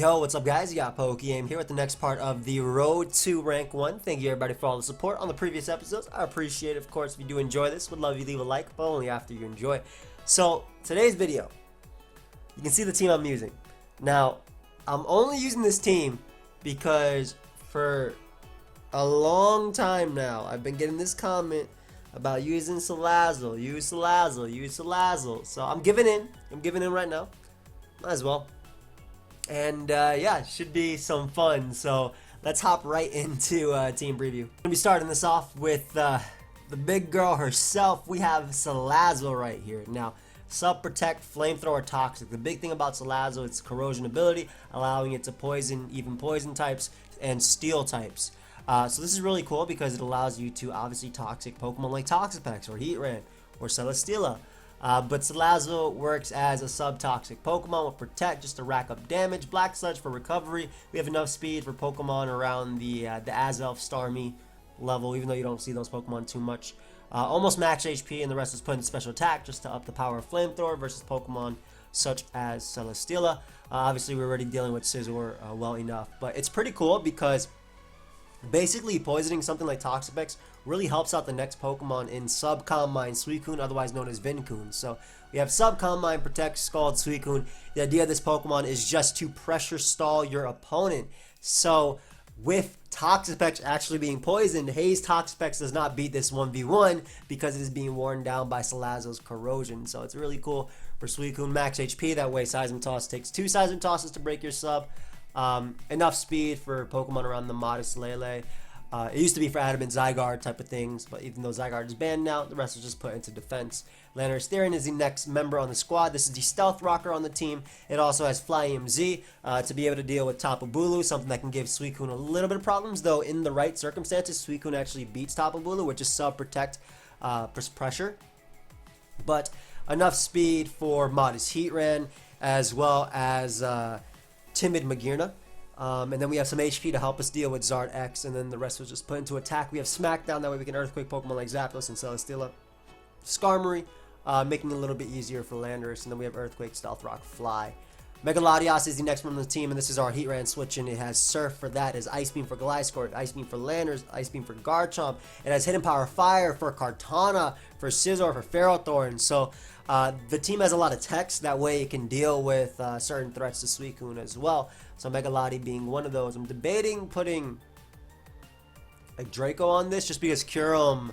Yo, what's up guys? You got PokeaimMD here with the next part of the Road to Rank 1. Thank you everybody for all the support on the previous episodes. I appreciate it, of course, if you do enjoy this. Would love you to leave a like, but only after you enjoy. So, today's video, you can see the team I'm using. Now, I'm only using this team because for a long time now, I've been getting this comment about using Salazzle, use Salazzle. So, I'm giving in right now. Might as well. And yeah, it should be some fun. So let's hop right into team preview. I'm gonna be starting this off with the big girl herself. We have Salazzle right here. Now, Sub Protect, Flamethrower, Toxic. The big thing about Salazzle, it's corrosion ability, allowing it to poison even poison types and steel types. So this is really cool because it allows you to obviously toxic Pokemon like Toxapex or Heatran or Celesteela. But Salazzle works as a sub-toxic Pokemon with Protect just to rack up damage, Black Sludge for recovery. We have enough speed for Pokemon around the Azelf Starmie level, even though you don't see those Pokemon too much. Almost max HP, and the rest is put into special attack just to up the power of Flamethrower versus Pokemon such as Celesteela. Obviously, we're already dealing with Scizor well enough, but it's pretty cool because basically poisoning something like Toxapex really helps out the next Pokemon in Sub-Calm Mind SUICUNE, otherwise known as Vincune. So we have Sub-Calm Mind, Protect, Scald, SUICUNE. The idea of this Pokemon is just to pressure stall your opponent. So with Toxapex actually being poisoned, Haze Toxapex does not beat this 1v1 because it is being worn down by Salazzle's corrosion. So it's really cool for SUICUNE. Max HP, that way Seismic Toss takes 2 Seismic Tosses to break your sub. Enough speed for Pokemon around the Modest Lele. It used to be for Adamant Zygarde type of things, but even though Zygarde is banned now, the rest was just put into defense. LANDORUS-T is the next member on the squad. This is the Stealth Rocker on the team. It also has FlyITEM-Z to be able to deal with Tapu Bulu, something that can give SUICUNE a little bit of problems, though in the right circumstances, SUICUNE actually beats Tapu Bulu, which is sub-protect pressure. But enough speed for Modest Heatran, as well as Timid Magearna. And then we have some HP to help us deal with Zard X, and then the rest was just put into attack. We have Smackdown, that way we can Earthquake Pokemon like Zapdos and Celesteela. Skarmory, making it a little bit easier for Landorus, and then we have Earthquake, Stealth Rock, Fly. Mega Latias is the next one on the team, and this is our Heatran switch, and it has Surf for that, it has Ice Beam for Gliscor, Ice Beam for Landorus, Ice Beam for Garchomp, it has Hidden Power Fire for Kartana, for Scizor, for Ferrothorn. So the team has a lot of text, that way it can deal with certain threats to SUICUNE as well. So Mega Lati being one of those. I'm debating putting like Draco on this just because Kyurem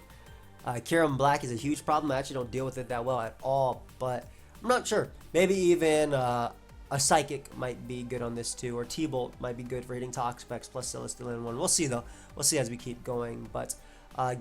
Black is a huge problem. I actually don't deal with it that well at all, but I'm not sure. Maybe even a Psychic might be good on this too, or T-Bolt might be good for hitting Toxapex plus Celesteela in one. We'll see though. We'll see as we keep going, but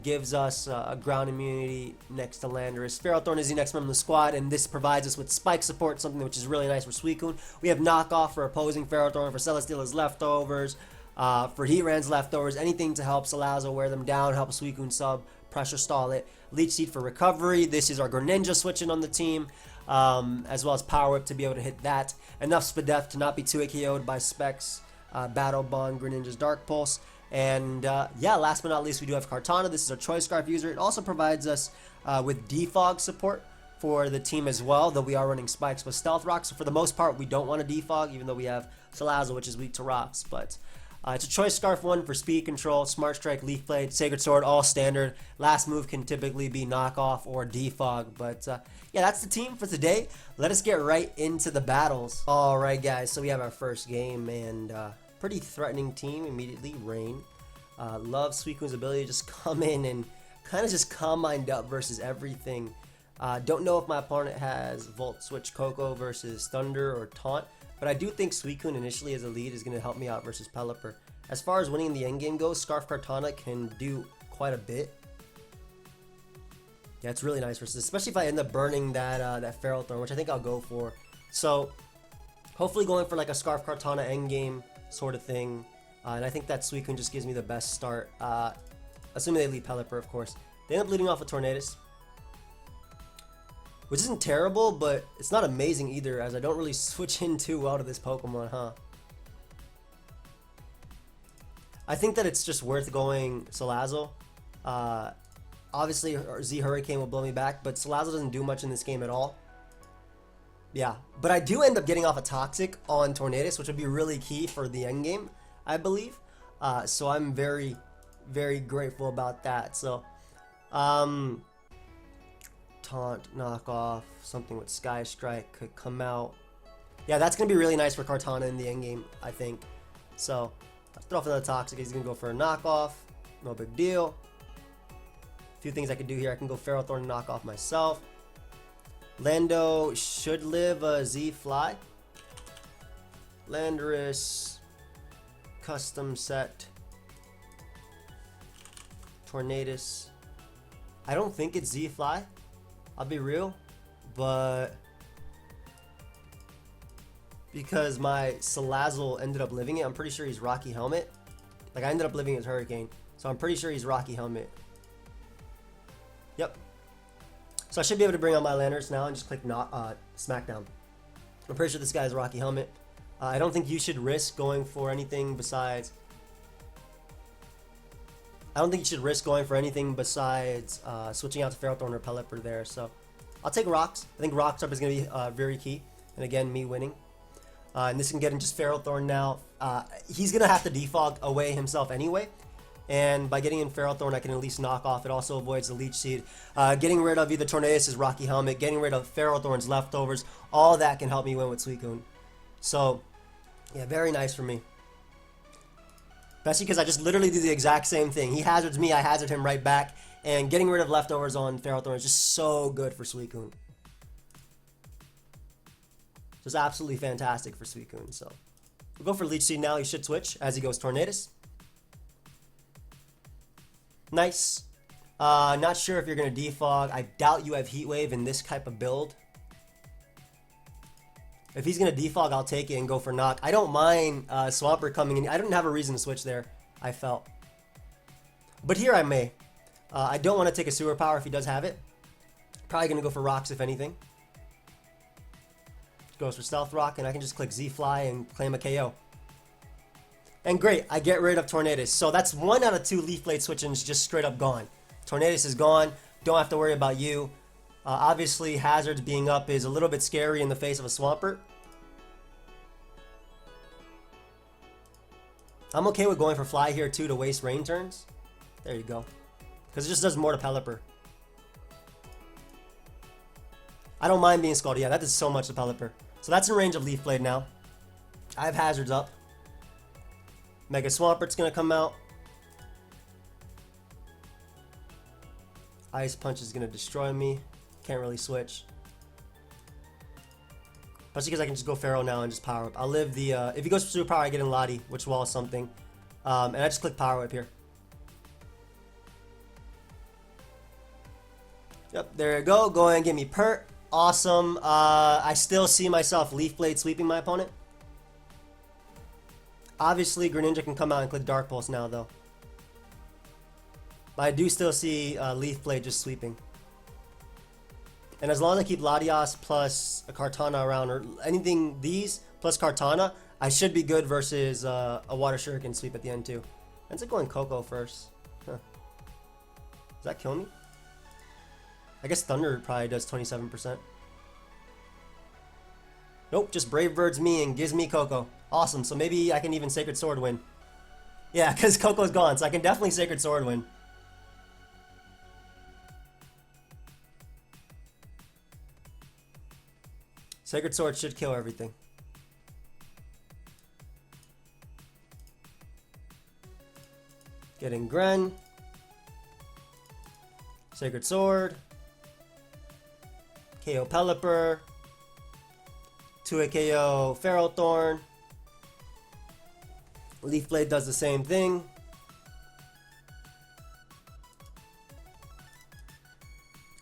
gives us a ground immunity next to Landorus. Ferrothorn is the next member of the squad, and this provides us with spike support, something which is really nice for SUICUNE. We have knockoff for opposing Ferrothorn, for Celesteela's leftovers, for Heatran's leftovers, anything to help Salazzle wear them down, help SUICUNE sub, pressure stall it. Leech Seed for recovery. This is our Greninja switching on the team, as well as Power Whip to be able to hit that. Enough Spadef to not be 2 KO'd by Specs, Battle Bond, Greninja's Dark Pulse. And yeah, last but not least, we do have Kartana. This is our Choice Scarf user. It also provides us with defog support for the team as well, though we are running Spikes with Stealth Rock. So for the most part, we don't want to defog, even though we have Salazzle, which is weak to rocks. But it's a Choice Scarf one for speed control, Smart Strike, Leaf Blade, Sacred Sword, all standard. Last move can typically be knockoff or defog. But yeah, that's the team for today. Let us get right into the battles. All right, guys. So we have our first game, and pretty threatening team immediately. Rain. Love SUICUNE's ability to just come in and kind of just calm mind up versus everything. Don't know if my opponent has Volt Switch Coco versus Thunder or Taunt, but I do think SUICUNE initially as a lead is going to help me out versus Pelipper. As far as winning the endgame goes, Scarf Kartana can do quite a bit. Yeah, it's really nice versus, especially if I end up burning that Ferrothorn, which I think I'll go for. So hopefully going for like a Scarf Kartana endgame sort of thing, and I think that SUICUNE just gives me the best start, assuming they lead Pelipper, of course. They end up leading off with Tornadus, which isn't terrible, but it's not amazing either, as I don't really switch in too well to this Pokemon, huh? I think that it's just worth going Salazzle. Obviously, Z Hurricane will blow me back, but Salazzle doesn't do much in this game at all. Yeah, but I do end up getting off a Toxic on Tornadus, which would be really key for the end game, I believe. So I'm very, very grateful about that. So, taunt, knockoff, something with Sky Strike could come out. Yeah, that's going to be really nice for Kartana in the end game, I think. So, let's throw off another Toxic. He's going to go for a knockoff. No big deal. A few things I could do here. I can go Ferrothorn and knock off myself. Lando should live a Z Fly. Landorus custom set. Tornadus. I don't think it's Z Fly. I'll be real, but because my Salazzle ended up living it, I'm pretty sure he's Rocky Helmet. Like I ended up living his Hurricane, so I'm pretty sure he's Rocky Helmet. Yep. So I should be able to bring on my Landorus now and just click Smackdown. I'm pretty sure this guy is Rocky Helmet. I don't think you should risk going for anything besides. I don't think you should risk going for anything besides switching out to Ferrothorn or Pelipper there. So I'll take Rocks. I think Rocks up is going to be very key. And again, me winning. And this can get him just Ferrothorn now. He's going to have to defog away himself anyway. And by getting in Ferrothorn, I can at least knock off. It also avoids the Leech Seed. Getting rid of either Tornadus' Rocky Helmet, getting rid of Ferrothorn's leftovers, all that can help me win with SUICUNE. So, yeah, very nice for me. Especially because I just literally do the exact same thing. He hazards me, I hazard him right back. And getting rid of leftovers on Ferrothorn is just so good for SUICUNE. Just absolutely fantastic for SUICUNE. So, we'll go for Leech Seed now. He should switch as he goes Tornadus. Nice. Not sure if you're going to defog. I doubt you have Heat Wave in this type of build. If he's going to defog, I'll take it and go for knock. I don't mind Swampert coming in. I didn't have a reason to switch there, I felt. But here I may. I don't want to take a Sewer Power if he does have it. Probably going to go for Rocks if anything. Goes for Stealth Rock, and I can just click Z-Fly and claim a KO. And great, I get rid of Tornadus. So that's 1 out of 2 Leaf Blade switch-ins just straight up gone. Tornadus is gone. Don't have to worry about you. Obviously, Hazards being up is a little bit scary in the face of a Swampert. I'm okay with going for Fly here too to waste rain turns. There you go. Because it just does more to Pelipper. I don't mind being Scalded. Yeah, that does so much to Pelipper. So that's in range of Leaf Blade now. I have Hazards up. Mega Swampert's going to come out. Ice Punch is going to destroy me. Can't really switch. Especially because I can just go Pharaoh now and just Power Whip. I'll live the... if he goes for Super Power, I get in Lottie, which walls something. And I just click Power Whip here. Yep, there you go. Go ahead and give me Pert. Awesome. I still see myself Leaf Blade sweeping my opponent. Obviously, Greninja can come out and click Dark Pulse now, though. But I do still see Leaf Blade just sweeping. And as long as I keep Latias plus a Kartana around, or anything these plus Kartana, I should be good versus a Water Shuriken sweep at the end, too. Ends up going Coco first. Huh. Does that kill me? I guess Thunder probably does 27%. Nope, just Brave Birds me and gives me Coco. Awesome, so maybe I can even Sacred Sword win. Yeah, because Coco's gone, so I can definitely Sacred Sword win. Sacred Sword should kill everything. Getting Gren. Sacred Sword. KO Pelipper. 2-hit KO Ferrothorn. Leaf Blade does the same thing.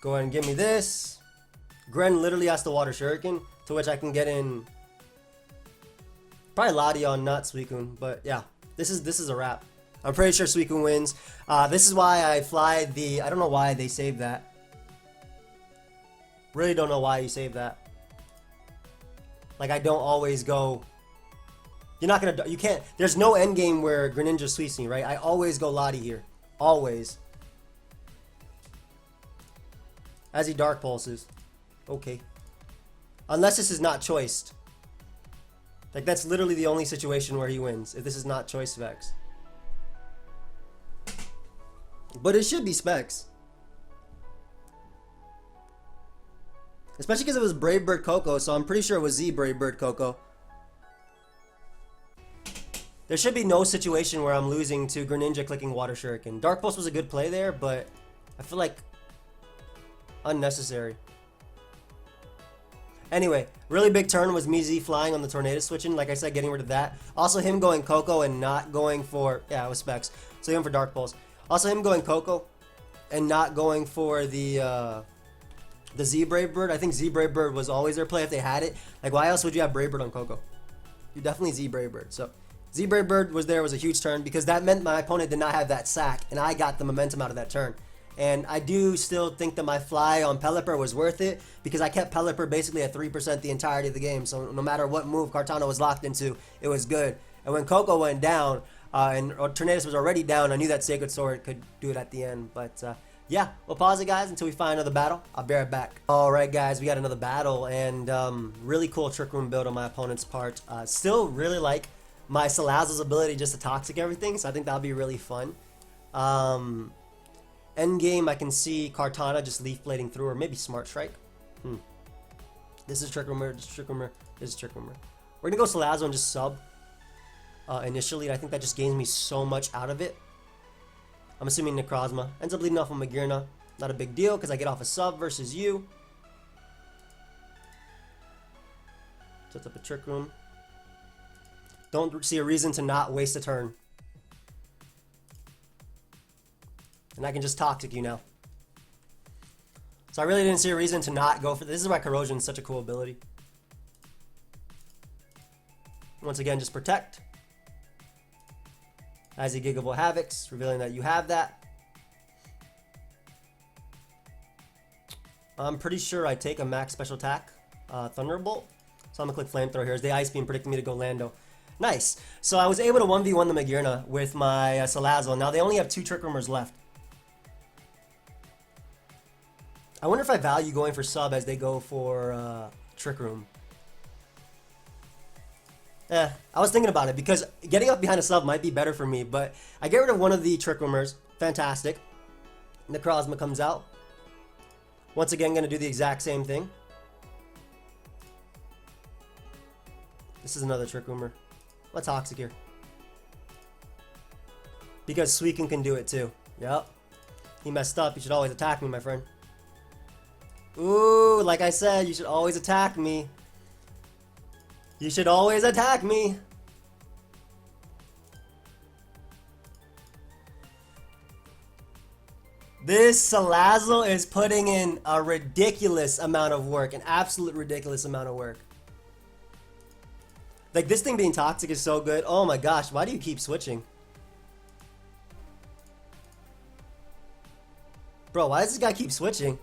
Go ahead and give me this. Gren literally has to Water Shuriken, to which I can get in probably Latios, not SUICUNE, but yeah, this is a wrap. I'm pretty sure SUICUNE wins. This is why I fly the... I don't know why they saved that. Really don't know why you saved that. Like, I don't always go... You're not gonna... You can't... There's no endgame where Greninja sweeps me, right? I always go Lottie here. Always. As he Dark Pulses. Okay. Unless this is not choiced. Like, that's literally the only situation where he wins, if this is not choice Vex. But it should be Specs. Especially because it was Brave Bird Coco, so I'm pretty sure it was Z Brave Bird Coco. There should be no situation where I'm losing to Greninja clicking Water Shuriken. Dark Pulse was a good play there, but I feel like unnecessary. Anyway, really big turn was me Z flying on the Tornado switching. Like I said, getting rid of that. Also him going Coco and not going for... Yeah, it was Specs. So him for Dark Pulse. Also him going Coco and not going for the Z Brave Bird. I think Z Brave Bird was always their play if they had it. Like, why else would you have Brave Bird on Coco? You definitely Z Brave Bird. So Z Brave Bird was a huge turn because that meant my opponent did not have that sack, and I got the momentum out of that turn. And I do still think that my fly on Pelipper was worth it because I kept Pelipper basically at 3% the entirety of the game. So no matter what move Kartana was locked into, it was good. And when Coco went down and Tornadus was already down, I knew that Sacred Sword could do it at the end. But yeah, we'll pause it, guys, until we find another battle. I'll be right back. Alright, guys, we got another battle, and really cool Trick Room build on my opponent's part. Still really like my Salazzle's ability just to Toxic everything, so I think that'll be really fun. Endgame, I can see Kartana just Leaf Blading through, or maybe Smart Strike. This is Trick Roomer, this is Trick Roomer, this is Trick Roomer. We're gonna go Salazzle and just sub initially, and I think that just gains me so much out of it. I'm assuming Necrozma. Ends up leading off on Magearna. Not a big deal, because I get off a sub versus you. Sets up a Trick Room. Don't see a reason to not waste a turn. And I can just Toxic you now. So I really didn't see a reason to not go for this. This is why Corrosion is such a cool ability. Once again, just Protect. As he Gigable Havocs, revealing that you have that. I'm pretty sure I take a max special attack, Thunderbolt. So I'm gonna click Flamethrower here as the Ice Beam predicting me to go Lando. Nice. So I was able to 1v1 the Magearna with my Salazzle. Now they only have 2 Trick Roomers left. I wonder if I value going for sub as they go for Trick Room. I was thinking about it because getting up behind a sub might be better for me, but I get rid of one of the Trick Roomers. Fantastic. Necrozma comes out. Once again, going to do the exact same thing. This is another Trick Roomer. Let's Toxic here. Because Suicune can do it too. Yep. He messed up. You should always attack me, my friend. Ooh, like I said, you should always attack me. You should always attack me. This Salazzle is putting in a ridiculous amount of work. An absolute ridiculous amount of work. Like, this thing being Toxic is so good. Oh my gosh, why do you keep switching? Bro, why does this guy keep switching?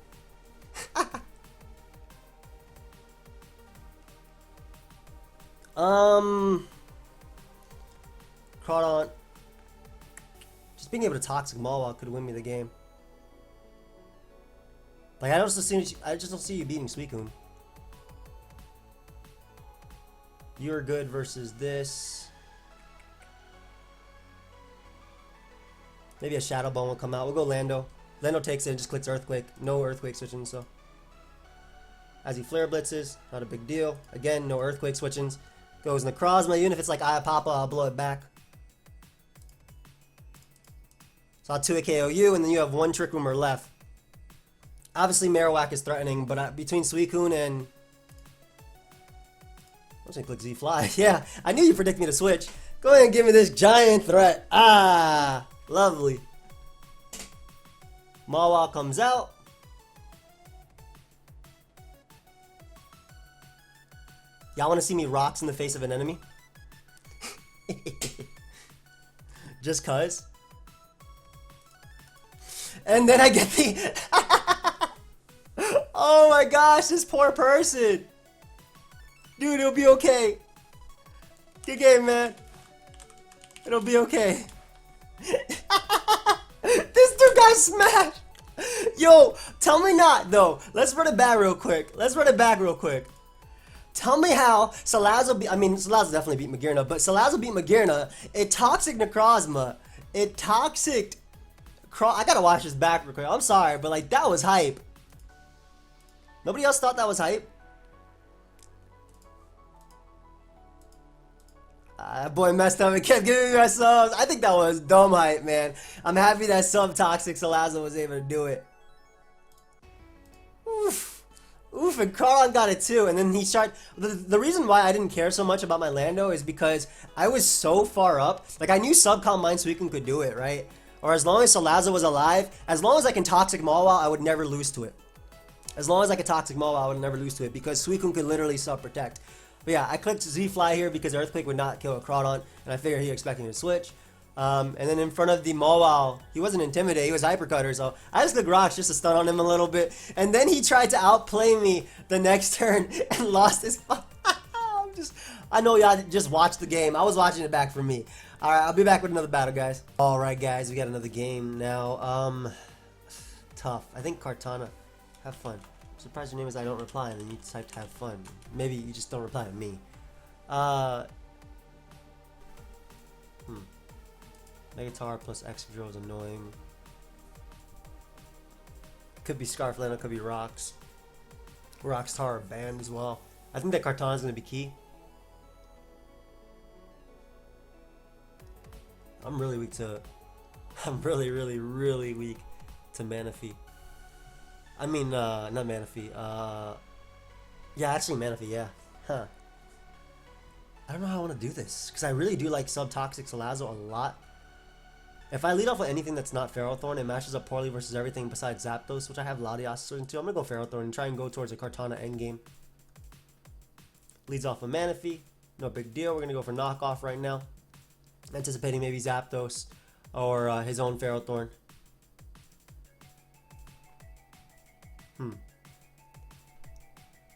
Crawdon. Just being able to Toxic Mawile could win me the game. Like, I just don't see you beating Suicune. You're good versus this. Maybe a Shadow Bone will come out. We'll go Lando. Lando takes it and just clicks Earthquake. No Earthquake switching, so. As he Flare Blitzes, not a big deal. Again, no Earthquake switchings. Goes Necrozma, even if it's like Iapapa, I'll blow it back. So I'll 2 KO you, and then you have 1 Trick Roomer left. Obviously, Marowak is threatening, but between Suicune and... I'm just gonna click Z Fly. Yeah, I knew you predicted me to switch. Go ahead and give me this giant threat. Ah, lovely. Mawile comes out. Y'all want to see me rocks in the face of an enemy? Just cuz. And then I get the... Oh my gosh, this poor person. Dude, it'll be okay. Good game, man. It'll be okay. This dude got smashed. Yo, tell me not, though. Let's run it back real quick. Tell me how Salazzle beat, I mean, Salazzle definitely beat Magearna, but Salazzle beat Magearna. It Toxic Necrozma. It Toxic... I gotta watch this back real quick. I'm sorry, but like, that was hype. Nobody else thought that was hype? That boy messed up and kept giving me my subs. I think that was dumb hype, man. I'm happy that sub-toxic Salazzle was able to do it. Oof. Oof, and Kartan got it too. And then he started... The reason why I didn't care so much about my Lando is because I was so far up. Like, I knew Subcom Mind SUICUNE could do it, right? Or as long as Salazzle was alive, as long as I can Toxic Mawile, I would never lose to it. As long as I could Toxic Mawile, I would never lose to it because SUICUNE could literally sub-protect. But yeah, I clicked Z-Fly here because Earthquake would not kill a Kartan, and I figured he expected me to switch. And then in front of the Mawile, he wasn't Intimidate, he was Hypercutter, so I just clicked Rocks just to stun on him a little bit. And then he tried to outplay me the next turn and lost his... I know y'all just watched the game. I was watching it back for me. Alright, I'll be back with another battle, guys. Alright, guys, we got another game now. Tough. I think Kartana. Have fun. I'm surprised your name is I don't reply, and then you typed have fun. Maybe you just don't reply to me. Megatar plus Excadrill is annoying. Could be Scarflando, could be Rocks. Rockstar are banned as well. I think that Kartana is going to be key. I'm really weak to... I'm really weak to Manaphy. I mean, not Manaphy. Yeah, actually Manaphy, yeah. Huh. I don't know how I want to do this, because I really do like Sub-Toxic Salazzle a lot. If I lead off with anything that's not Ferrothorn, it matches up poorly versus everything besides Zapdos, which I have Latias into. I'm going to go Ferrothorn and try and go towards a Kartana endgame. Leads off with Manaphy. No big deal. We're going to go for knockoff right now. Anticipating maybe Zapdos or his own Ferrothorn.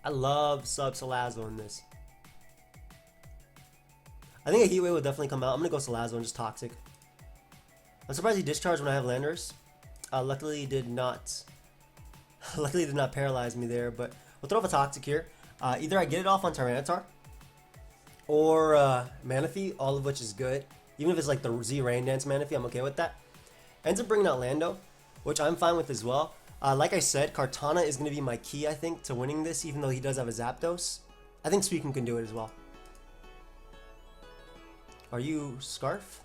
I love Sub Salazzle in this. I think a Heat Wave will definitely come out. I'm going to go Salazzle and just Toxic. I'm surprised he discharged when I have Landorus. Luckily did not paralyze me there, but we'll throw off a Toxic here. Either I get it off on Tyranitar or Manaphy, all of which is good. Even if it's like the Z Rain Dance Manaphy, I'm okay with that. Ends up bringing out Lando, which I'm fine with as well. Like I said, Kartana is going to be my key, I think, to winning this, even though he does have a Zapdos. I think SUICUNE can do it as well. Are you Scarf?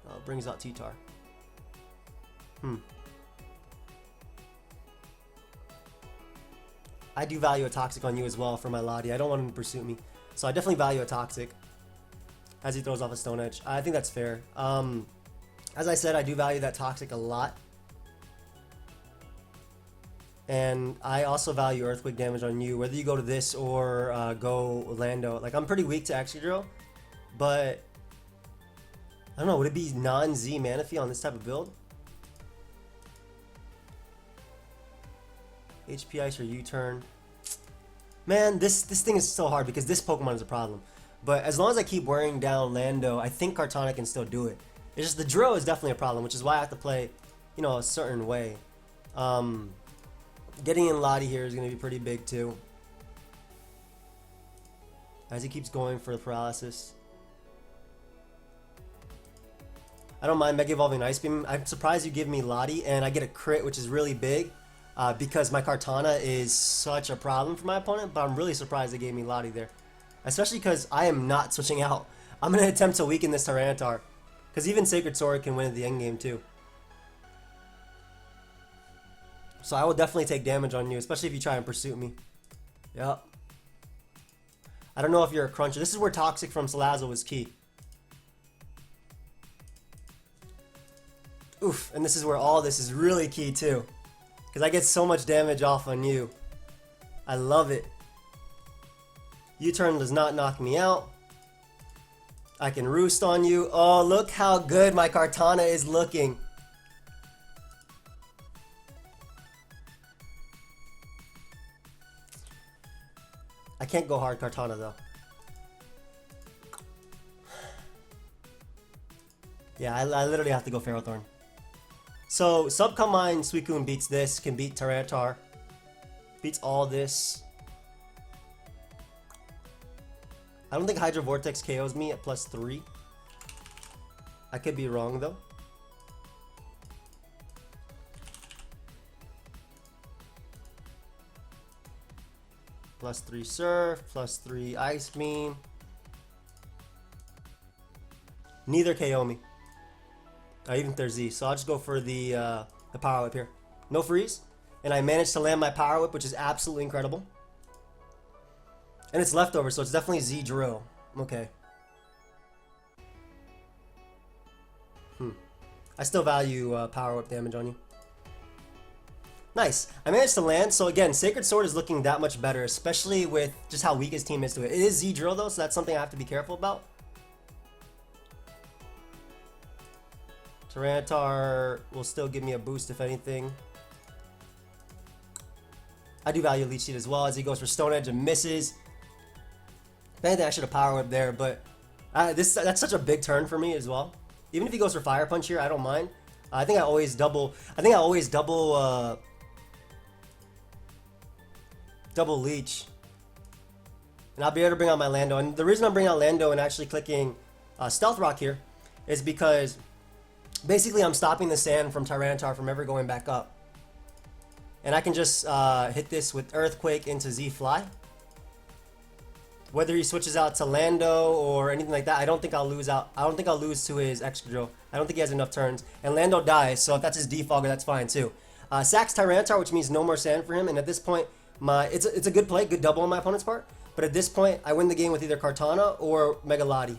Oh, brings out T-Tar. I do value a Toxic on you as well for my Lottie. I don't want him to pursue me. So I definitely value a Toxic as he throws off a Stone Edge. I think that's fair. As I said, I do value that Toxic a lot. And I also value Earthquake damage on you, whether you go to this or go Lando. Like, I'm pretty weak to Excadrill, but I don't know, would it be non-Z Manaphy on this type of build? HP Ice or U-turn. Man, this thing is so hard because this Pokemon is a problem. But as long as I keep wearing down Lando, I think Kartana can still do it. It's just the drill is definitely a problem, which is why I have to play, you know, a certain way. Getting in Lottie here is going to be pretty big too. As he keeps going for the paralysis. I don't mind Mega Evolving Ice Beam. I'm surprised you give me Lottie and I get a crit, which is really big. Because my Kartana is such a problem for my opponent, but I'm really surprised they gave me Lottie there. Especially because I am not switching out. I'm going to attempt to weaken this Tyranitar. Because even Sacred Sword can win at the endgame too. So I will definitely take damage on you, especially if you try and pursue me. Yep. I don't know if you're a cruncher. This is where Toxic from Salazzle was key. Oof, and this is where all this is really key too. Because I get so much damage off on you. I love it. U-turn does not knock me out. I can roost on you. Oh, look how good my Kartana is looking. I can't go hard Kartana though. Yeah, I literally have to go Ferrothorn. So, Subcom Mind SUICUNE beats this, can beat Tyranitar. Beats all this. I don't think Hydro Vortex KOs me at +3. I could be wrong though. +3 Surf, +3 Ice Beam. Neither KO me. I even there's Z, so I'll just go for the Power Whip here. No freeze, and I managed to land my Power Whip, which is absolutely incredible. And it's leftover, so it's definitely Z Drill. Okay. I still value Power Whip damage on you. Nice. I managed to land, so again, Sacred Sword is looking that much better, especially with just how weak his team is to it. It is Z Drill though, so that's something I have to be careful about. Tyranitar will still give me a boost if anything. I do value Leech Seed as well as he goes for Stone Edge and misses. If anything, I should have Power Whip there, but that's such a big turn for me as well. Even if he goes for Fire Punch here, I don't mind. I think I always double Leech. And I'll be able to bring out my Lando. And the reason I'm bringing out Lando and actually clicking Stealth Rock here is because basically I'm stopping the sand from Tyranitar from ever going back up. And I can just hit this with Earthquake into Z Fly. Whether he switches out to Lando or anything like that, I don't think I'll lose out. I don't think I'll lose to his Excadrill. I don't think he has enough turns. And Lando dies, so if that's his Defogger, that's fine too. Sacks Tyranitar, which means no more sand for him. And at this point, it's a good play, good double on my opponent's part. But at this point, I win the game with either Kartana or Mega Lottie.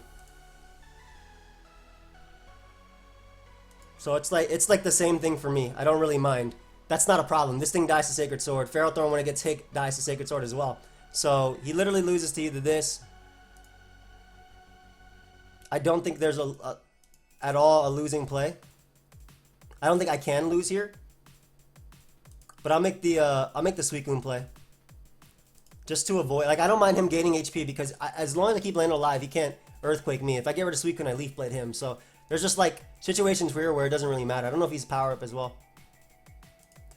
So it's like the same thing for me. I don't really mind. That's not a problem. This thing dies to Sacred Sword. Ferrothorn, when it gets hit, dies to Sacred Sword as well. So he literally loses to either this. I don't think there's at all a losing play. I don't think I can lose here. But I'll make the SUICUNE play. Just to avoid, like, I don't mind him gaining HP because as long as I keep Lando alive, he can't Earthquake me. If I get rid of SUICUNE, I Leaf Blade him. So there's just like situations here where it doesn't really matter. I don't know if he's Power Up as well.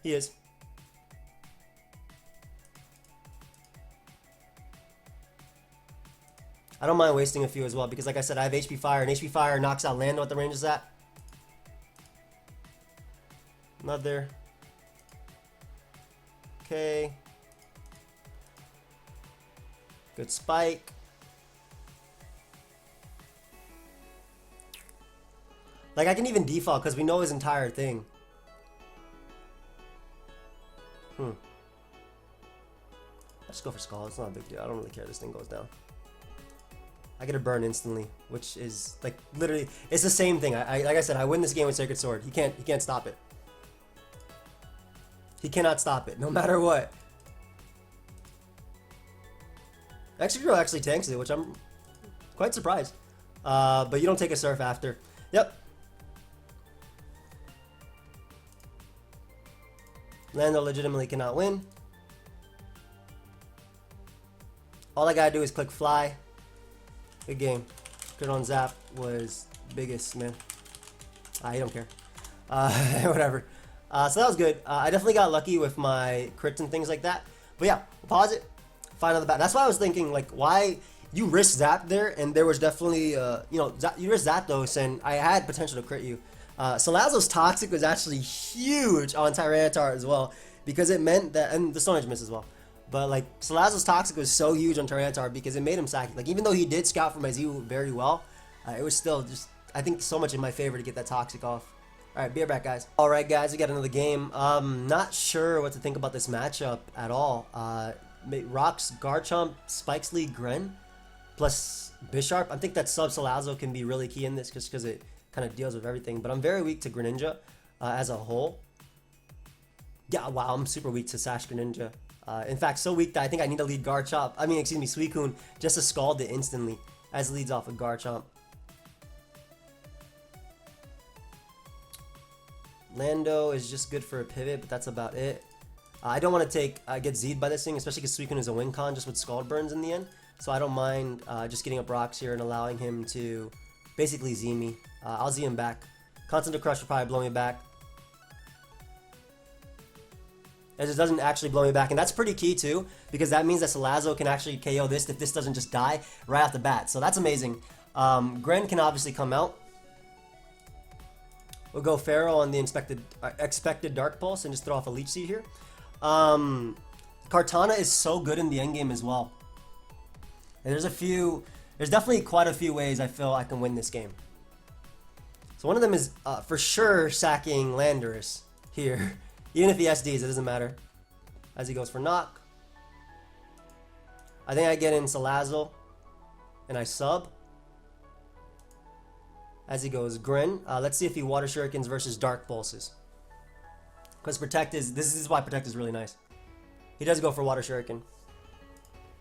He is. I don't mind wasting a few as well because, like I said, I have HP Fire, and HP Fire knocks out Lando at the range is at. Not there. Okay. Good spike. Like, I can even default because we know his entire thing. Let's go for Skull. It's not a big deal. I don't really care if this thing goes down. I get a burn instantly, which is like literally it's the same thing. Like I said, I win this game with Sacred Sword. He can't stop it. He cannot stop it, no matter what. Excadrill actually tanks it, which I'm quite surprised. But you don't take a Surf after. Yep. Lando legitimately cannot win. All I gotta do is click Fly. Good game. Crit on Zap was biggest, man. He don't care. Whatever. So that was good. I definitely got lucky with my crits and things like that. But yeah, we'll pause it. Find another bat. That's why I was thinking, like, why you risk Zap there, and there was definitely, you risk Zapdos, and I had potential to crit you. Salazzle's Toxic was actually huge on Tyranitar as well, because it meant that, and the Stone Edge miss as well. But like Salazzle's Toxic was so huge on Tyranitar because it made him sacky. Like even though he did scout for my Z very well, it was still just, I think, so much in my favor to get that Toxic off. Alright, be right back, guys. Alright, guys, we got another game. Not sure what to think about this matchup at all. Rocks, Garchomp, Spikes League, Gren, plus Bisharp. I think that sub Salazzle can be really key in this just because it kind of deals with everything. But I'm very weak to Greninja as a whole. Yeah, wow, I'm super weak to Sash Greninja. In fact, so weak that I think I need to lead Garchomp. I mean, excuse me, SUICUNE just to scald it instantly as it leads off of Garchomp. Lando is just good for a pivot, but that's about it. I don't want to get Z'd by this thing, especially because SUICUNE is a win con just with Scald Burns in the end. So I don't mind just getting up rocks here and allowing him to basically Z me. I'll Z him back. Constant Crush will probably blow me back. It just doesn't actually blow me back, and that's pretty key too, because that means that Salazzle can actually KO this if this doesn't just die right off the bat. So that's amazing. Gren can obviously come out. We'll go Pharaoh on the expected Dark Pulse and just throw off a Leech Seed here. Kartana is so good in the endgame as well. And there's definitely quite a few ways I feel I can win this game. So one of them is for sure sacking Landorus here. Even if he SDs, it doesn't matter. As he goes for knock. I think I get in Salazzle and I sub. As he goes Grin. Let's see if he Water Shurikens versus Dark Pulses. Because Protect is, this is why Protect is really nice. He does go for Water Shuriken.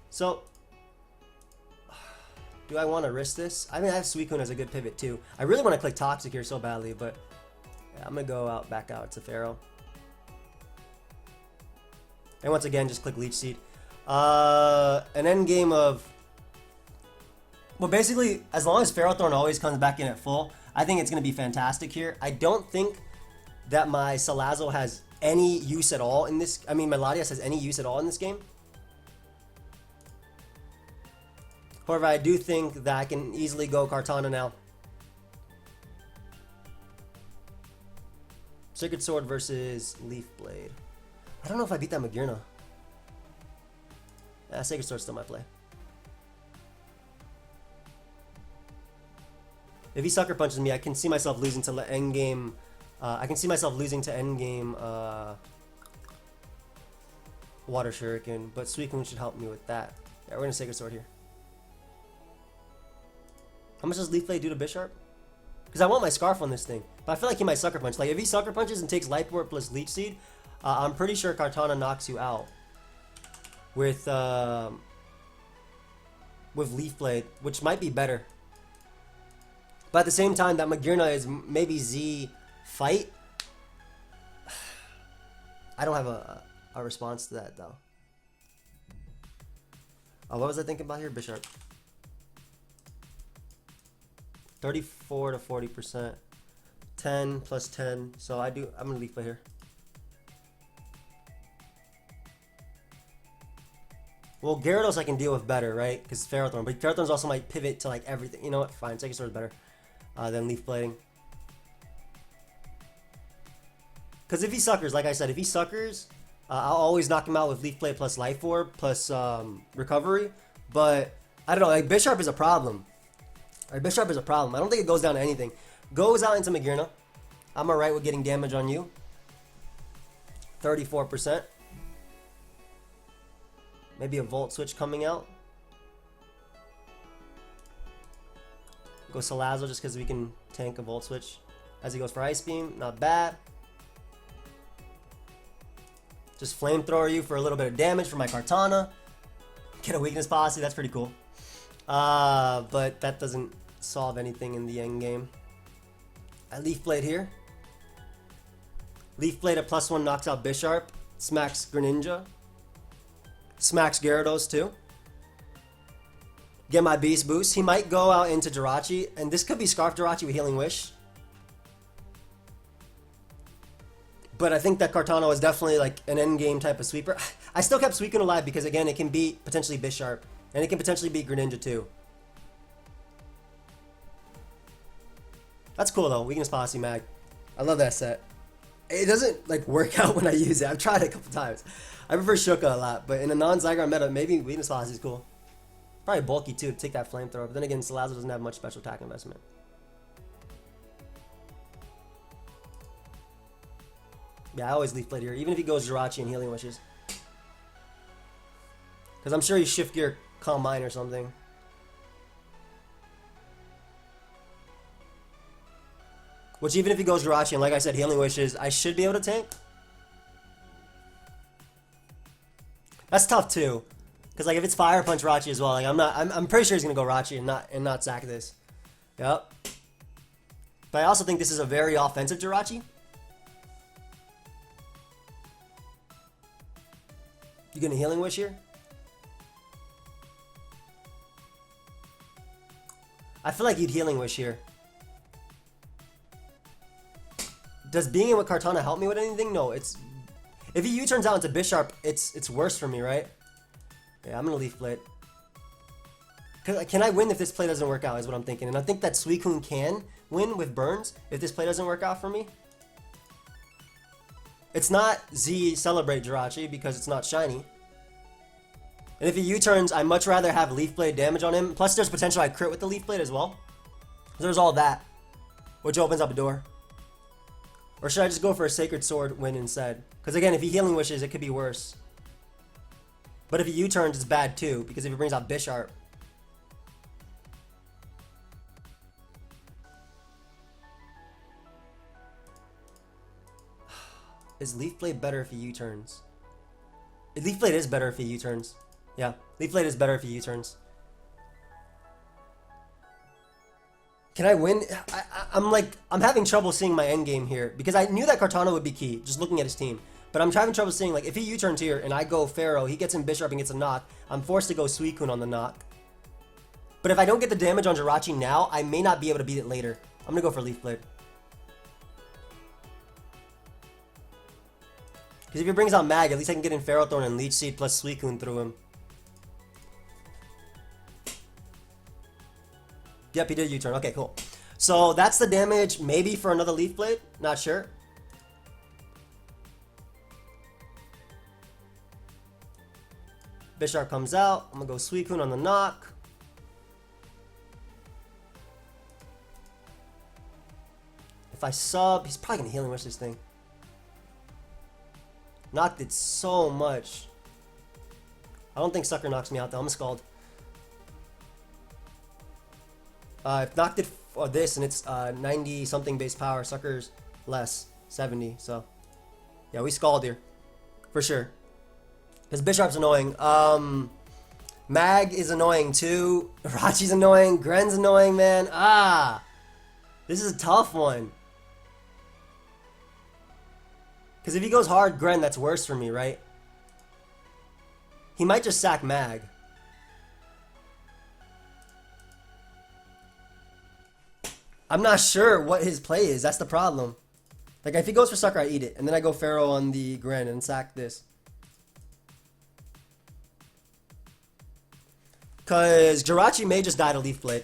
So, do I want to risk this? I mean, I have Suicune as a good pivot too. I really want to click Toxic here so badly, but yeah, I'm going to go back out to Pharaoh. And once again, just click Leech Seed. An end game of... Well, basically, as long as FERROTHORN always comes back in at full, I think it's going to be fantastic here. I don't think that my Salazzle has any use at all in this... I mean, my Latias has any use at all in this game. However, I do think that I can easily go Kartana now. Sacred Sword versus Leaf Blade. I don't know if I beat that Magearna. Sacred Sword's still my play. If he Sucker Punches me, I can see myself losing to endgame. I can see myself losing to endgame Water Shuriken, but Suicune should help me with that. Yeah, we're gonna Sacred Sword here. How much does Leaf Blade do to Bisharp? Because I want my Scarf on this thing, but I feel like he might Sucker Punch. Like if he Sucker Punches and takes Life Orb plus Leech Seed, I'm pretty sure Kartana knocks you out with Leaf Blade, which might be better. But at the same time, that Magearna is maybe Z fight. I don't have a response to that though. What was I thinking about here? Bisharp. 34 to 40%. 10 plus 10. So I'm gonna Leaf Blade here. Well, Gyarados I can deal with better, right? Because FERROTHORN. But FERROTHORN's also my pivot to like everything. You know what? Fine. Sacred Sword is better than Leaf Blading. Because if he suckers, like I said, if he suckers, I'll always knock him out with Leaf Blade plus Life Orb plus Recovery. But I don't know. Like Bisharp is a problem. Right, Bisharp is a problem. I don't think it goes down to anything. Goes out into Magearna. I'm alright with getting damage on you. 34%. Maybe a Volt Switch coming out. Go Salazzle just because we can tank a Volt Switch. As he goes for Ice Beam. Not bad. Just Flamethrower you for a little bit of damage for my Kartana. Get a Weakness Posse. That's pretty cool. But that doesn't solve anything in the end game. I Leaf Blade here. Leaf Blade at +1 knocks out Bisharp. Smacks Greninja. Smacks Gyarados too. Get my Beast Boost. He might go out into Jirachi, and this could be Scarf Jirachi with Healing Wish. But I think that Kartana was definitely like an endgame type of sweeper. I still kept Suicune alive because again, it can beat potentially Bisharp, and it can potentially beat Greninja too. That's cool though. Weakness Posse Mag. I love that set. It doesn't like work out when I use it. I've tried it a couple times. I prefer Shuka a lot, but in a non-Zygarde meta, maybe Weakness Posse is cool. Probably bulky too to take that Flamethrower, but then again, Salazzle doesn't have much special attack investment. Yeah, I always Leaf Blade here, even if he goes Jirachi and Healing Wishes. Because I'm sure he Shift Gear Calm Mind or something. Which even if he goes Jirachi and like I said, Healing Wishes, I should be able to tank. That's tough too. Because like if it's Fire Punch Jirachi as well, like I'm pretty sure he's gonna go Jirachi and not sack this. Yep. But I also think this is a very offensive Jirachi. You gonna Healing Wish here? I feel like you'd Healing Wish here. Does being in with Kartana help me with anything? No, it's If he U-turns out into Bisharp, it's worse for me, right? Yeah, I'm gonna Leaf Blade. Can I win if this play doesn't work out, is what I'm thinking. And I think that SUICUNE can win with burns if this play doesn't work out for me. It's not Z Celebrate Jirachi because it's not shiny. And if he U-turns, I'd much rather have Leaf Blade damage on him. Plus, there's potential I crit with the Leaf Blade as well. So there's all that, which opens up a door. Or should I just go for a Sacred Sword win instead? Because again, if he Healing Wishes, it could be worse. But if he U-turns, it's bad too, because if he brings out Bisharp. Is Leaf Blade better if he U-turns? Leaf Blade is better if he U-turns. Yeah, Leaf Blade is better if he U-turns. Can I win? I'm having trouble seeing my end game here because I knew that Kartana would be key, just looking at his team. But I'm having trouble seeing, like, if he U-turns here and I go Pharaoh, he gets in Bisharp and gets a knock, I'm forced to go SUICUNE on the knock. But if I don't get the damage on Jirachi now, I may not be able to beat it later. I'm gonna go for Leaf Blade. Because if he brings out Mag, at least I can get in Ferrothorn and Leech Seed plus SUICUNE through him. Yep, he did U-turn. Okay, cool. So that's the damage, maybe for another Leaf Blade. Not sure. Bisharp comes out. I'm going to go SUICUNE on the knock. If I sub, he's probably going to Healing Wish this thing. Knocked it so much. I don't think Sucker knocks me out though. I'm a Scald. I've knocked it for this and it's 90 something base power. Sucker's less, 70. So yeah, we Scald here for sure. Because Bisharp's annoying. Mag is annoying too. Rachi's annoying. Gren's annoying, man. This is a tough one. Because if he goes hard Gren, that's worse for me, right? He might just sack Mag. I'm not sure what his play is. That's the problem. Like, if he goes for Sucker, I eat it. And then I go Pharaoh on the Gren and sack this. Because Jirachi may just die to Leaf Blade.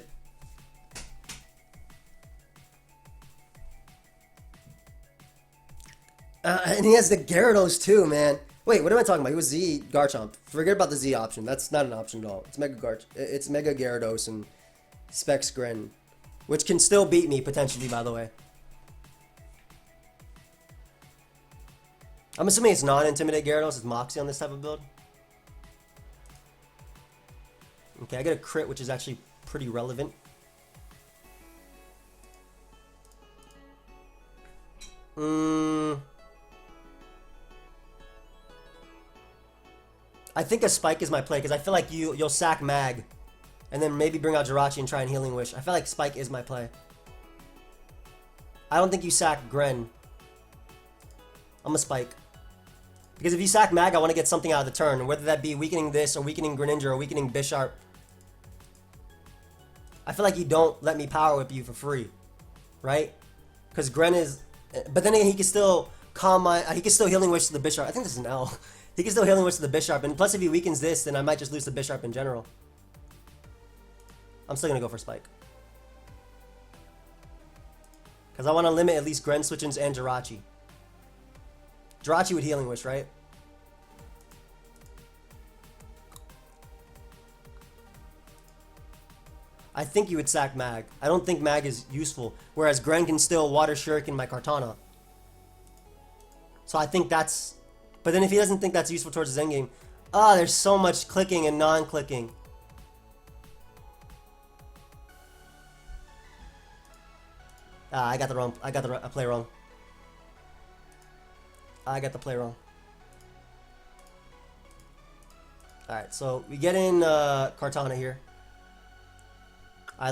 And he has the Gyarados too, man. Wait, what am I talking about? He was Z Garchomp. Forget about the Z option. That's not an option at all. It's It's Mega Gyarados and Specs Gren, which can still beat me potentially, by the way. I'm assuming it's non-intimidate Gyarados. It's Moxie on this type of build. Okay, I get a crit, which is actually pretty relevant. I think a Spike is my play, because I feel like you'll sack Mag, and then maybe bring out Jirachi and try and Healing Wish. I feel like Spike is my play. I don't think you sack Gren. I'm a Spike. Because if you sack Mag, I want to get something out of the turn, whether that be weakening this, or weakening Greninja, or weakening Bisharp. I feel like you don't let me Power Whip you for free, right? Because Gren is... But then again, he can still calm my... He can still Healing Wish to the Bisharp. I think this is an L. He can still Healing Wish to the Bisharp, and plus if he weakens this, then I might just lose the Bisharp in general. I'm still going to go for Spike. Because I want to limit at least Gren Switch-ins and Jirachi. Jirachi would Healing Wish, right? I think you would sack Mag. I don't think Mag is useful, whereas Gren can still Water Shuriken my Kartana. So I think that's... But then if he doesn't think that's useful towards his endgame... there's so much clicking and non-clicking. I got the wrong... I play wrong. I got the play wrong. Alright, so we get in Kartana here.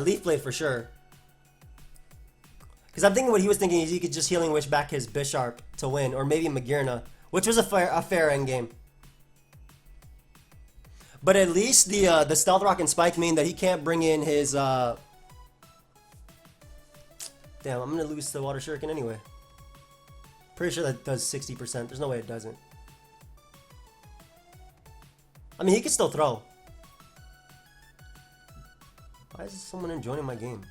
Leaf Blade for sure. Because I'm thinking what he was thinking is he could just Healing Wish back his Bisharp to win. Or maybe Magearna, which was a fair endgame. But at least the Stealth Rock and Spike mean that he can't bring in his... Damn, I'm going to lose the Water Shuriken anyway. Pretty sure that does 60%. There's no way it doesn't. I mean, he can still throw. Why is someone joining my game?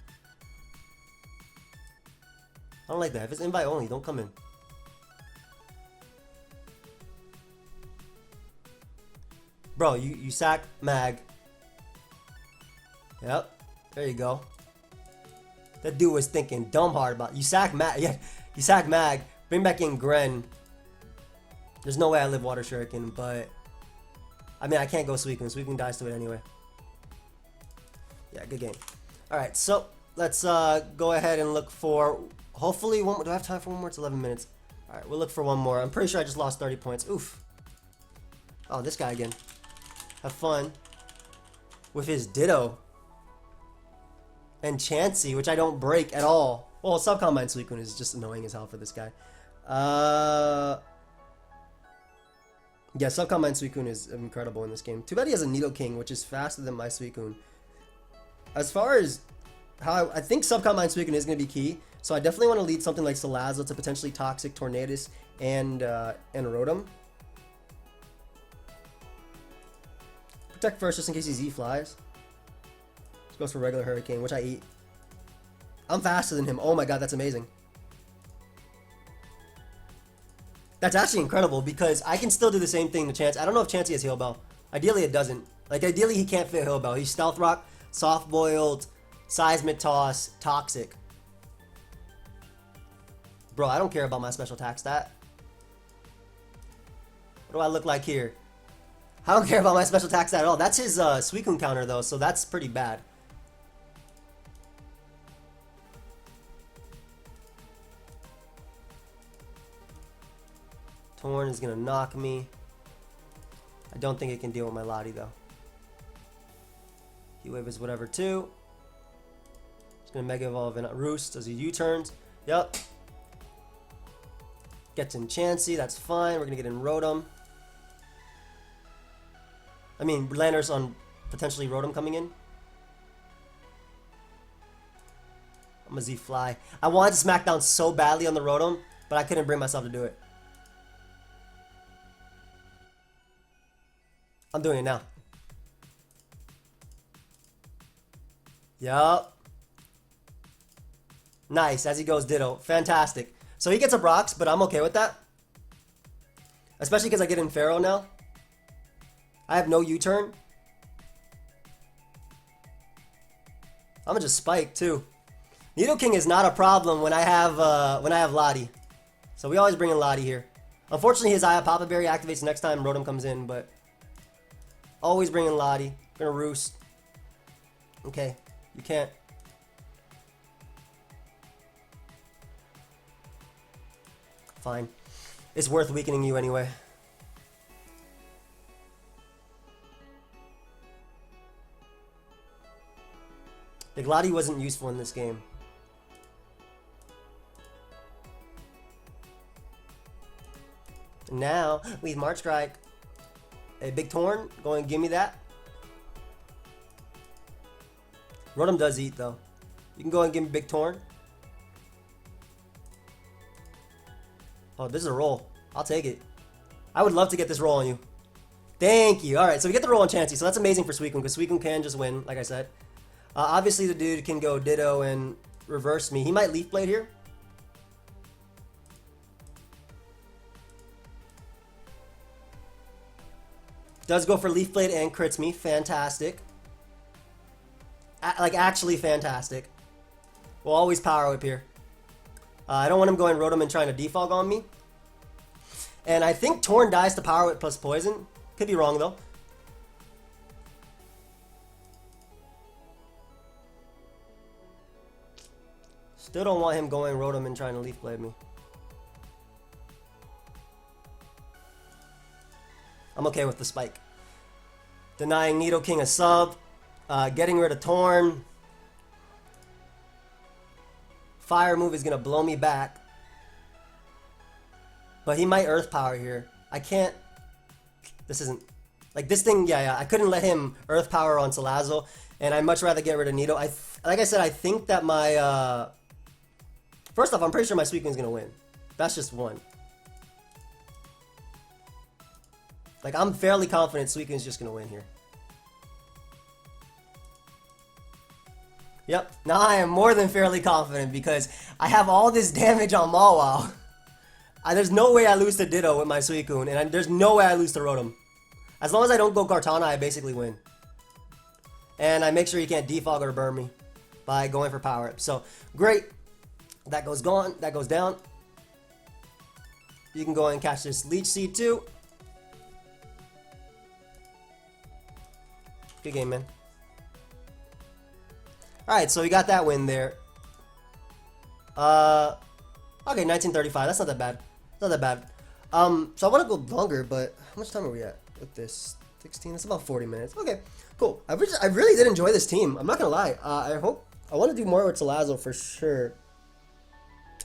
I don't like that. If it's invite only, don't come in. Bro, you sack Mag. Yep. There you go. That dude was thinking dumb hard about you sack Mag. Yeah, you sack Mag. Bring back in Gren. There's no way I live Water Shuriken, but I mean I can't go Suicune. Suicune dies to it anyway. Yeah, good game. Alright, so let's go ahead and look for hopefully one more. Do I have time for one more? It's 11 minutes. Alright, we'll look for one more. I'm pretty sure I just lost 30 points. Oof. Oh, this guy again. Have fun with his Ditto. And Chansey, which I don't break at all. Well, Subcombine Suicune is just annoying as hell for this guy. Yeah, Subcombine Suicune is incredible in this game. Too bad he has a Nidoking, which is faster than my Suicune. As far as how I think Subcombine Suicune is going to be key, so I definitely want to lead something like Salazzle to potentially Toxic, Tornadus, and Rotom. Protect first just in case he Z-flies. Just goes for regular Hurricane, which I eat. I'm faster than him. Oh my god, that's amazing. That's actually incredible because I can still do the same thing to Chansey. I don't know if Chansey has Heal Bell. Ideally, it doesn't. Like, ideally, he can't fit Heal Bell. He's Stealth Rock, Soft Boiled, Seismic Toss, Toxic. Bro, I don't care about my special attack stat. What do I look like here? I don't care about my special attack stat at all. That's his Suicune counter, though, so that's pretty bad. Torn is going to knock me. I don't think it can deal with my Lottie, though. Heat Wave is whatever, too. It's going to Mega Evolve in Roost. Does he U-turns? Yep. Gets in Chansey. That's fine. We're going to get in Rotom. I mean, Landorus on potentially Rotom coming in. I'm going to Z-Fly. I wanted to smack down so badly on the Rotom, but I couldn't bring myself to do it. I'm doing it now. Yup. Nice. As he goes, Ditto. Fantastic. So he gets a Brox, but I'm okay with that. Especially because I get in Pharaoh now. I have no U-turn. I'm gonna just spike too. Nidoking is not a problem when I have Lottie. So we always bring in Lottie here. Unfortunately, his Aya Papa Berry activates next time Rotom comes in, but always bring in Lottie. Gonna Roost. Okay, you can't. Fine. It's worth weakening you anyway. The Lottie wasn't useful in this game. Now, we have March Strike. A Big Torn, go and give me that. Rotom does eat, though. You can go and give me Big Torn. Oh, this is a roll. I'll take it. I would love to get this roll on you. Thank you. Alright, so we get the roll on Chansey, so that's amazing for Suicune, because Suicune can just win, like I said. Obviously, the dude can go Ditto and reverse me. He might Leaf Blade here. Does go for Leaf Blade and crits me. Fantastic. Like, actually fantastic. We'll always Power Whip here. I don't want him going Rotom and trying to defog on me. And I think Torn dies to Power Whip plus Poison. Could be wrong, though. Still don't want him going Rotom and trying to Leaf Blade me. I'm okay with the spike. Denying Nidoking a sub. Getting rid of Torn. Fire move is going to blow me back. But he might Earth Power here. I can't... This isn't... Like, this thing, yeah, I couldn't let him Earth Power on Salazzle. And I'd much rather get rid of Nido. Like I said, I think that my... First off, I'm pretty sure my Suicune's going to win. That's just one. Like, I'm fairly confident Suicune's just gonna win here. Yep, now I am more than fairly confident because I have all this damage on Mawile. There's no way I lose to Ditto with my Suicune, and there's no way I lose to Rotom. As long as I don't go Kartana, I basically win. And I make sure he can't defog or burn me by going for power up. So, great. That goes gone. That goes down. You can go and catch this Leech Seed too. Good game, man. Alright, so we got that win there. Okay, 1935. That's not that bad. Not that bad. So I want to go longer, but how much time are we at with this? 16? It's about 40 minutes. Okay, cool. I really did enjoy this team. I'm not gonna lie. I want to do more with Salazzle for sure.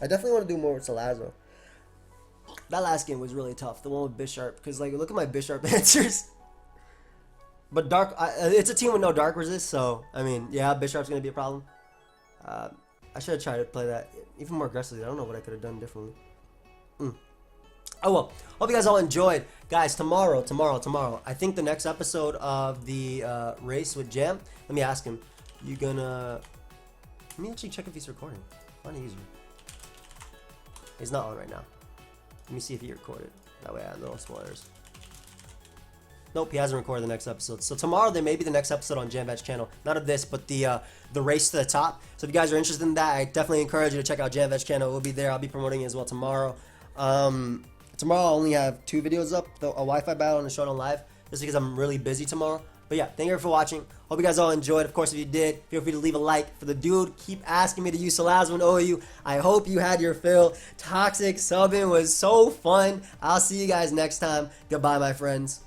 I definitely want to do more with Salazzle. That last game was really tough. The one with Bisharp, because like look at my Bisharp answers. But Dark, it's a team with no Dark Resist, so I mean, yeah, Bisharp's gonna be a problem. I should have tried to play that even more aggressively. I don't know what I could have done differently. Oh well. Hope you guys all enjoyed. Guys, tomorrow, I think the next episode of the race with Jam, let me ask him. You gonna... Let me actually check if he's recording. On the user. He's not on right now. Let me see if he recorded. That way I have no spoilers. Nope, he hasn't recorded the next episode. So tomorrow there may be the next episode on Jambat's channel. Not of this, but the race to the top. So if you guys are interested in that, I definitely encourage you to check out Jambat's channel. It will be there. I'll be promoting it as well tomorrow. Tomorrow I'll only have 2 videos up, a Wi-Fi battle and a Showdown Live, just because I'm really busy tomorrow. But yeah, thank you for watching. Hope you guys all enjoyed. Of course, if you did, feel free to leave a like. For the dude, keep asking me to use Salazzle and OU. I hope you had your fill. Toxic subbing was so fun. I'll see you guys next time. Goodbye, my friends.